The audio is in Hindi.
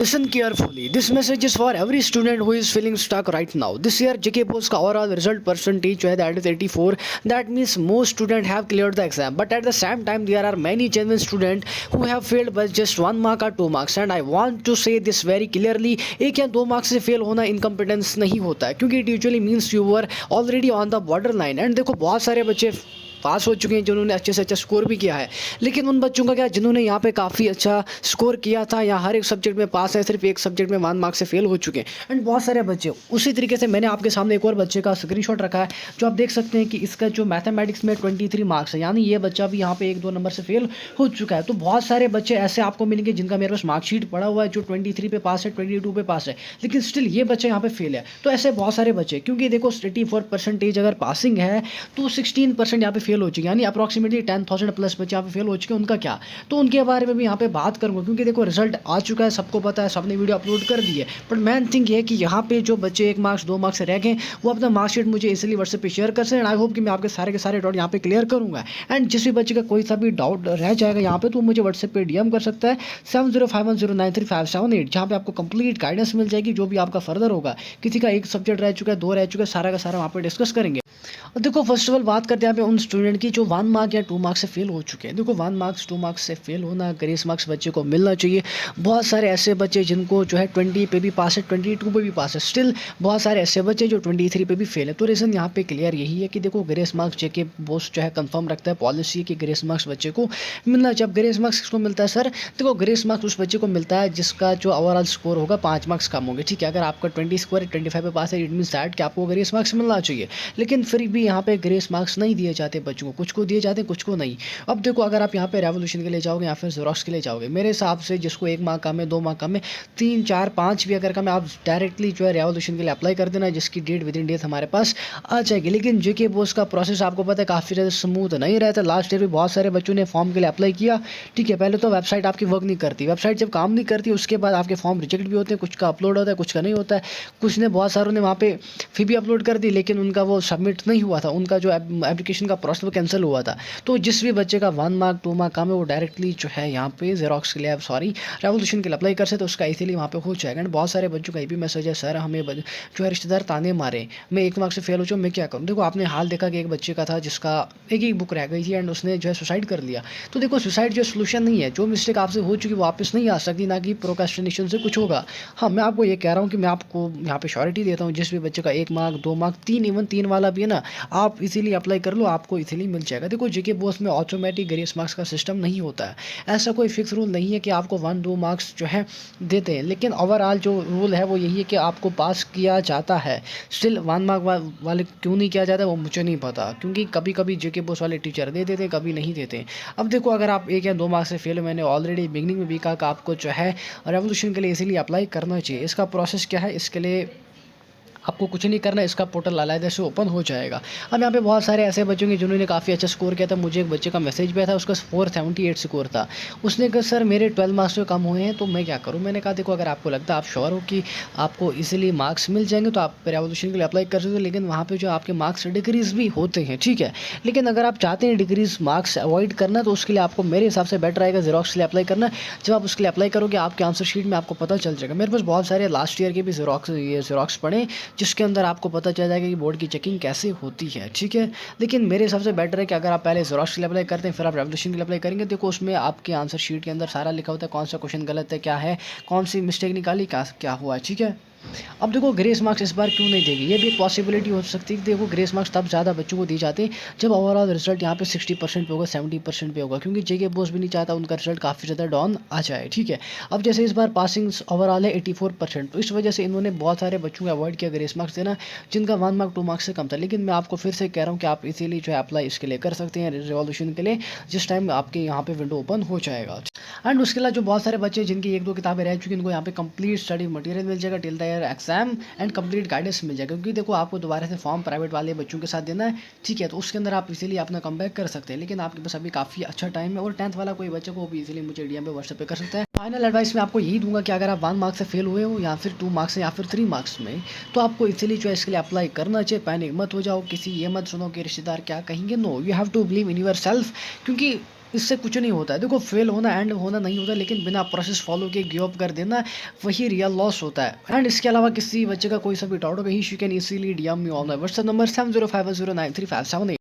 Listen carefully. This message is for every student who is feeling stuck right now. This year JK Post का overall result percentage जो है that is 84. That means most students have cleared the exam. But at the same time there are many genuine students who have failed by just 1 mark or 2 marks. And I want to say this very clearly. एक या 2 मार्क्स से फेल होना इनकम्पिटेंस नहीं होता है, क्योंकि it usually means you were already on the border line. And देखो बहुत सारे बच्चे पास हो चुके हैं जिन्होंने अच्छे से अच्छा स्कोर भी किया है, लेकिन उन बच्चों का क्या जिन्होंने यहाँ पे काफ़ी अच्छा स्कोर किया था या हर एक सब्जेक्ट में पास है, सिर्फ एक सब्जेक्ट में 1 मार्क्स से फेल हो चुके हैं। एंड बहुत सारे बच्चे उसी तरीके से मैंने आपके सामने एक और बच्चे का स्क्रीनशॉट रखा है जो आप देख सकते हैं कि इसका जो मैथमेटिक्स में 23 मार्क्स है, यानी ये बच्चा भी यहाँ पे 1-2 नंबर से फेल हो चुका है। तो बहुत सारे बच्चे ऐसे आपको मिलेंगे जिनका मेरे पास मार्कशीट पड़ा हुआ है जो 23 पे पास है, 22 पे पास है, लेकिन स्टिल ये बच्चे यहाँ पे फेल है। तो ऐसे बहुत सारे बच्चे, क्योंकि देखो 84% अगर पासिंग है तो 16% यहाँ पे फेल हो चुके, यानी अप्रॉक्सीमेटली 10,000 प्लस बच्चे यहाँ पे फेल हो चुके हैं। उनका क्या, तो उनके बारे में भी यहाँ पे बात करूँगा, क्योंकि देखो रिजल्ट आ चुका है, सबको पता है, सबने वीडियो अपलोड कर दी है। बट मेन थिंग ये है कि यहाँ पे जो बच्चे 1 मार्क्स 2 मार्क्स से रह गए वो अपना मार्कशीट मुझे इसलिए व्हाट्सएप पे शेयर कर सकें। आई होप कि मैं आपके सारे के सारे डाउट यहाँ पे क्लियर करूँगा। एंड जिस भी बच्चे का कोई सा भी डाउट रह जाएगा यहाँ पे तो मुझे व्हाट्सएप पे डीएम कर सकता है 7051093578, जहाँ पे आपको कंप्लीट गाइडेंस मिल जाएगी। जो भी आपका फर्दर होगा, किसी का एक सब्जेक्ट रह चुका है, 2 रह चुका है, सारा का सारा वहाँ पे डिस्कस करेंगे। और देखो फर्स्ट ऑफ ऑल बात करते हैं यहाँ पे उन स्टूडेंट की जो 1 मार्क या 2 मार्क्स से फेल हो चुके हैं। देखो 1 मार्क्स 2 मार्क्स से फेल होना, ग्रेस मार्क्स बच्चे को मिलना चाहिए। बहुत सारे ऐसे बच्चे जिनको जो है 20 पे भी पास है, 22 पे भी पास है, स्टिल बहुत सारे ऐसे बच्चे जो 23 पे भी फेल है। तो रीज़न यहाँ पे क्लियर यही है कि देखो ग्रेस मार्क्स जेके बोस्ट जो है कंफर्म रखता है पॉलिसी कि ग्रेस मार्क्स बच्चे को मिलना चाहिए। अब ग्रेस मार्क्स किसको मिलता है सर? देखो ग्रेस मार्क्स उस बच्चे को मिलता है जिसका जो ओवरऑल स्कोर होगा 5 मार्क्स कम होंगे, ठीक है। अगर आपका 20 स्कोर 25 पे पास है, इट मीन्स दैट कि आपको ग्रेस मार्क्स मिलना चाहिए। लेकिन फिर भी यहाँ पे ग्रेस मार्क्स नहीं दिए जाते बच्चों को, कुछ को दिए जाते हैं, कुछ को नहीं। अब देखो अगर आप यहाँ पे रेवोल्यूशन के लिए जाओगे या फिर ज़ेरॉक्स के लिए जाओगे, मेरे हिसाब से जिसको 1 मार्क कम है, 2 मार्क कम है, 3 4 5 भी अगर कम है, आप डायरेक्टली जो है रेवोल्यूशन के लिए अप्लाई कर देना, जिसकी डेट विद इन डेट हमारे पास आ जाएगी। लेकिन जेके बोस का प्रोसेस आपको पता है काफ़ी ज़्यादा स्मूथ नहीं रहता। लास्ट ईयर भी बहुत सारे बच्चों ने फॉर्म के लिए अप्लाई किया, ठीक है। पहले तो वेबसाइट आपकी वर्क नहीं करती, वेबसाइट जब काम नहीं करती उसके बाद आपके फॉर्म रिजेक्ट भी होते हैं, कुछ का अपलोड होता है, कुछ का नहीं होता है। कुछ ने बहुत सारों ने वहाँ पे फी भी अपलोड कर दी, लेकिन उनका वो सबमिट नहीं हुआ था, उनका जो एप्लीकेशन का प्रोसेस वो कैंसिल हुआ था। तो जिस भी बच्चे का 1 मार्क 2 मार्क कम है वो डायरेक्टली जो है यहाँ पे ज़ेरॉक्स के लिए रेवोल्यूशन के लिए अप्लाई कर सकते, तो उसका इसीलिए वहाँ पे हो जाएगा। एंड बहुत सारे बच्चों का ये भी मैसेज है, सर हमें जो है रिश्तेदार ताने मारे, मैं 1 मार्क से फेल हो जाऊँ, मैं क्या करूँ? देखो आपने हाल देखा कि एक बच्चे का था जिसका एक ही बुक रह गई थी एंड उसने जो है सुसाइड कर लिया। तो देखो सुसाइड जो सोल्यूशन नहीं है, जो मिस्टेक आपसे हो चुकी वापस नहीं आ सकती, ना कि प्रोक्रेस्टिनेशन से कुछ होगा। हाँ मैं आपको ये कह रहा हूँ कि मैं आपको यहाँ पे श्योरिटी देता हूँ, जिस भी बच्चे का 1 मार्क 2 मार्क 3 इवन 3 वाला भी है ना, आप इजीली अप्लाई कर लो, आपको इजीली मिल जाएगा। देखो जेके बोस में ऑटोमेटिक ग्रेस मार्क्स का सिस्टम नहीं होता है, ऐसा कोई फिक्स रूल नहीं है कि आपको 1-2 मार्क्स जो है देते हैं। लेकिन ओवरऑल जो रूल है वो यही है कि आपको पास किया जाता है। स्टिल 1 मार्क वाले क्यों नहीं किया जाता है वो मुझे नहीं पता, क्योंकि कभी कभी जेके बोस वाले टीचर दे देते, कभी नहीं देते। अब देखो अगर आप 1 या 2 मार्क्स से फेल हो, मैंने ऑलरेडी बिगनिंग में भी कहा कि आपको जो है रेवोल्यूशन के लिए इसीलिए अप्लाई करना चाहिए। इसका प्रोसेस क्या है, इसके लिए आपको कुछ नहीं करना, इसका पोर्टल अलग से ओपन हो जाएगा। अब यहाँ पे बहुत सारे ऐसे बच्चों के जिन्होंने काफ़ी अच्छा स्कोर किया था। मुझे एक बच्चे का मैसेज भी आया था, उसका 478 स्कोर था। उसने कहा सर मेरे 12 मार्क्स से कम हुए हैं तो मैं क्या करूँ? मैंने कहा देखो अगर आपको लगता है, आप श्योर हो कि आपको इजीली मार्क्स मिल जाएंगे तो आप रेवोल्यूशन के लिए अप्लाई कर सकते हो, लेकिन वहाँ पर जो आपके मार्क्स डिक्रीज़ भी होते हैं, ठीक है। लेकिन अगर आप चाहते हैं डिक्रीज़ मार्क्स अवॉइड करना तो उसके लिए आपको मेरे हिसाब से बेटर आएगा ज़ेरॉक्स के लिए अप्लाई करना। जब आप उसके लिए अप्लाई करोगे आपके आंसर शीट में आपको पता चल जाएगा। मेरे पास बहुत सारे लास्ट ईयर के भी ज़ेरॉक्स पढ़े जिसके अंदर आपको पता चल जाएगा कि बोर्ड की चेकिंग कैसे होती है, ठीक है। लेकिन मेरे हिसाब से बेटर है कि अगर आप पहले ज़ेरॉक्स के लिए अप्लाई करते हैं फिर आप रेवोल्यूशन के लिए अप्लाई करेंगे। देखो उसमें आपके आंसर शीट के अंदर सारा लिखा होता है, कौन सा क्वेश्चन गलत है, क्या है, कौन सी मिस्टेक निकाली, क्या हुआ, ठीक है। अब देखो ग्रेस मार्क्स इस बार क्यों नहीं देगी, ये भी एक पॉसिबिलिटी हो सकती है। देखो ग्रेस मार्क्स तब ज़्यादा बच्चों को दिए जाते हैं जब ओवरऑल रिजल्ट यहाँ पे 60% पे होगा, 70% पे होगा, क्योंकि जेके बोस भी नहीं चाहता उनका रिजल्ट काफ़ी ज़्यादा डाउन आ जाए, ठीक है। अब जैसे इस बार पासिंग ओवरऑल है 84%, तो इस वजह से इन्होंने बहुत सारे बच्चों को अवॉइड किया ग्रेस मार्क्स देना जिनका 1 मार्क 2 मार्क्स से कम था। लेकिन मैं आपको फिर से कह रहा हूँ कि आप इसीलिए जो है अप्लाई इसके लिए कर सकते हैं रिवॉल्यूशन के लिए, जिस टाइम आपके यहाँ पे विंडो ओपन हो जाएगा। एंड उसके अलावा जो बहुत सारे बच्चे जिनकी 1-2 किताबें रह चुकी हैं उनको यहाँ पे कंप्लीट स्टडी मटेरियल मिल जाएगा till the year exam and complete guidance मिल जाएगा। क्योंकि देखो आपको दोबारा से फॉर्म प्राइवेट वाले बच्चों के साथ देना है, ठीक है, तो उसके अंदर आप इसीलिए अपना कम बैक कर सकते हैं। लेकिन आपके पास अभी काफ़ी अच्छा टाइम है और 10th वाला कोई बच्चे को भी इसीलिए मुझे डीएम पे व्हाट्सएप पे कर सकता है। फाइनल एडवाइस मैं आपको यही दूंगा कि अगर आप 1 मार्क्स से फेल हुए हो या फिर 2 मार्क्स से या फिर 3 मार्क्स में, तो आपको इसीलिए जो है इसके लिए अप्लाई करना चाहिए। पैनिक मत हो जाओ, किसी ये मत सुनो कि रिश्तेदार क्या कहेंगे। No, you have to believe in yourself, क्योंकि इससे कुछ नहीं होता है। देखो फेल होना एंड होना नहीं होता, लेकिन बिना प्रोसेस फॉलो किए गिव अप कर देना वही रियल लॉस होता है। एंड इसके अलावा किसी बच्चे का कोई सा भी डाउट होगा, he can easily DM me on my WhatsApp number 7051093578।